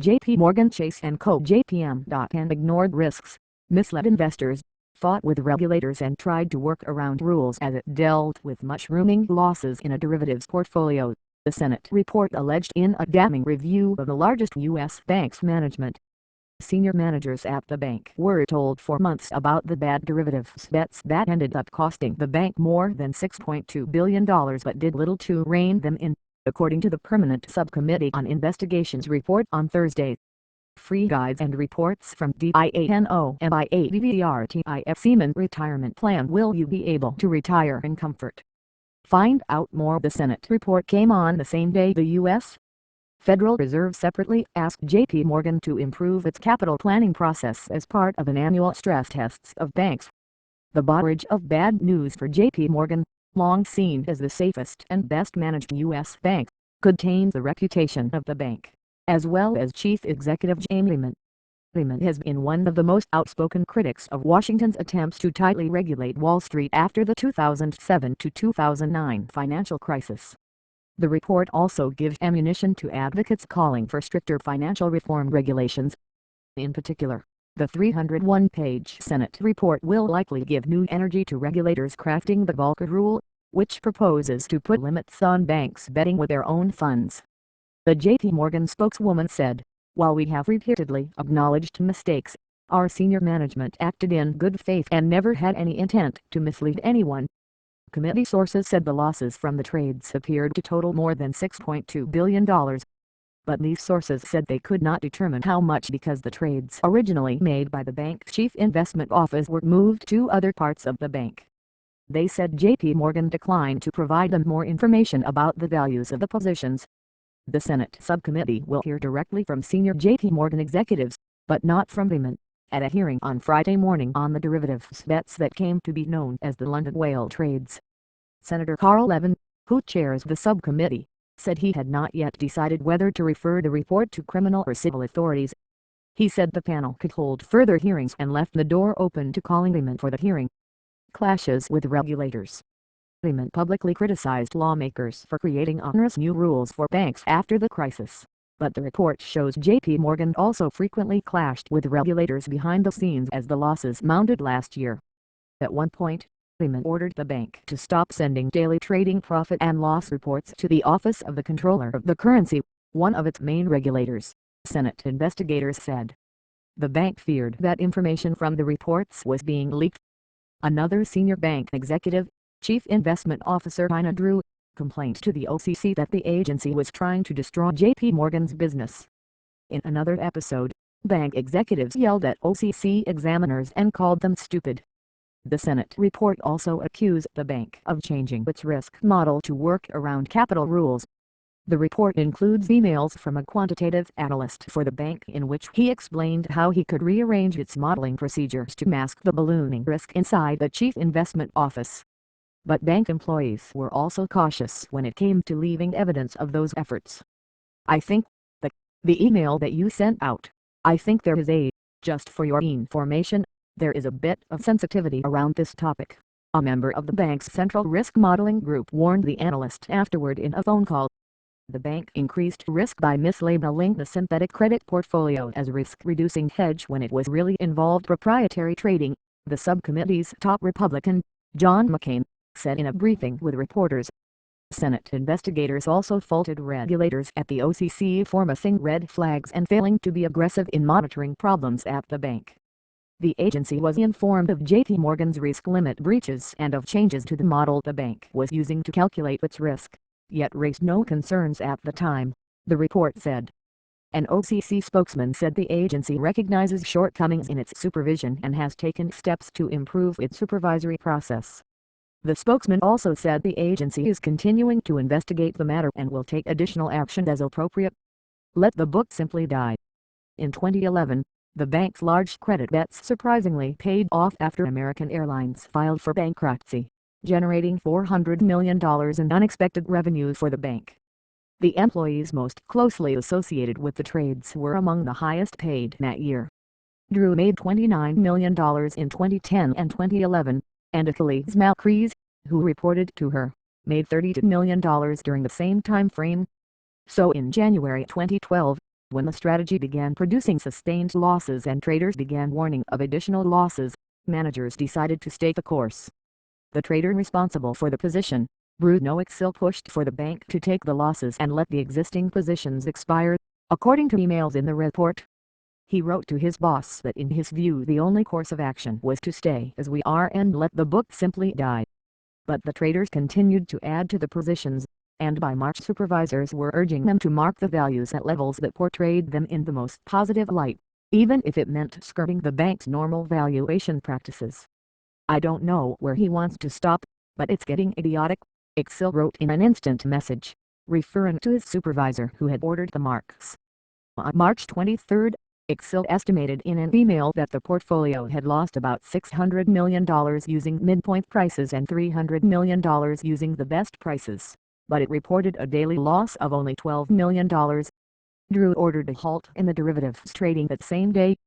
JPMorgan Chase & Co. JPM. And ignored risks, misled investors, fought with regulators and tried to work around rules as it dealt with mushrooming losses in a derivatives portfolio, the Senate report alleged in a damning review of the largest U.S. bank's management. Senior managers at the bank were told for months about the bad derivatives bets that ended up costing the bank more than $6.2 billion but did little to rein them in, according to the Permanent Subcommittee on Investigations report on Thursday. Free guides and reports from DIANOMIADVRTIF Seaman Retirement Plan. Will you be able to retire in comfort? Find out more. The Senate report came on the same day the U.S. Federal Reserve separately asked JPMorgan to improve its capital planning process as part of an annual stress tests of banks. The barrage of bad news for JPMorgan, long seen as the safest and best managed U.S. bank, could taint the reputation of the bank, as well as Chief Executive Jamie Dimon. Dimon has been one of the most outspoken critics of Washington's attempts to tightly regulate Wall Street after the 2007-2009 financial crisis. The report also gives ammunition to advocates calling for stricter financial reform regulations. In particular, the 301-page Senate report will likely give new energy to regulators crafting the Volcker Rule, which proposes to put limits on banks betting with their own funds. The JPMorgan spokeswoman said, "While we have repeatedly acknowledged mistakes, our senior management acted in good faith and never had any intent to mislead anyone." Committee sources said the losses from the trades appeared to total more than $6.2 billion. But these sources said they could not determine how much because the trades originally made by the bank's chief investment office were moved to other parts of the bank. They said JPMorgan declined to provide them more information about the values of the positions. The Senate subcommittee will hear directly from senior JPMorgan executives, but not from Dimon, at a hearing on Friday morning on the derivatives bets that came to be known as the London Whale trades. Senator Carl Levin, who chairs the subcommittee, said he had not yet decided whether to refer the report to criminal or civil authorities. He said the panel could hold further hearings and left the door open to calling Dimon for the hearing. Clashes with regulators. Dimon publicly criticized lawmakers for creating onerous new rules for banks after the crisis. But the report shows JPMorgan also frequently clashed with regulators behind the scenes as the losses mounted last year. At one point, Dimon ordered the bank to stop sending daily trading profit and loss reports to the Office of the Comptroller of the Currency, one of its main regulators, Senate investigators said. The bank feared that information from the reports was being leaked. Another senior bank executive, Chief Investment Officer Ina Drew, complained to the OCC that the agency was trying to destroy JPMorgan's business. In another episode, bank executives yelled at OCC examiners and called them stupid. The Senate report also accused the bank of changing its risk model to work around capital rules. The report includes emails from a quantitative analyst for the bank in which he explained how he could rearrange its modeling procedures to mask the ballooning risk inside the chief investment office. But bank employees were also cautious when it came to leaving evidence of those efforts. "I think the email that you sent out, I think there is just for your information, there is a bit of sensitivity around this topic," a member of the bank's central risk modeling group warned the analyst afterward in a phone call. The bank increased risk by mislabeling the synthetic credit portfolio as risk-reducing hedge when it was really involved proprietary trading, the subcommittee's top Republican, John McCain, said in a briefing with reporters. Senate investigators also faulted regulators at the OCC for missing red flags and failing to be aggressive in monitoring problems at the bank. The agency was informed of JPMorgan's risk limit breaches and of changes to the model the bank was using to calculate its risk, yet raised no concerns at the time, the report said. An OCC spokesman said the agency recognizes shortcomings in its supervision and has taken steps to improve its supervisory process. The spokesman also said the agency is continuing to investigate the matter and will take additional action as appropriate. Let the book simply die. In 2011, the bank's large credit bets surprisingly paid off after American Airlines filed for bankruptcy, generating $400 million in unexpected revenue for the bank. The employees most closely associated with the trades were among the highest paid that year. Drew made $29 million in 2010 and 2011, and Achilles Malcrease, who reported to her, made $32 million during the same time frame. So in January 2012, When the strategy began producing sustained losses and traders began warning of additional losses, managers decided to stay the course. The trader responsible for the position, Bruno Excel, pushed for the bank to take the losses and let the existing positions expire, according to emails in the report. He wrote to his boss that in his view the only course of action was to stay as we are and let the book simply die. But the traders continued to add to the positions, and by March supervisors were urging them to mark the values at levels that portrayed them in the most positive light, even if it meant skirting the bank's normal valuation practices. "I don't know where he wants to stop, but it's getting idiotic," Excel wrote in an instant message, referring to his supervisor who had ordered the marks. On March 23, Excel estimated in an email that the portfolio had lost about $600 million using midpoint prices and $300 million using the best prices, but it reported a daily loss of only $12 million. Drew ordered a halt in the derivatives trading that same day,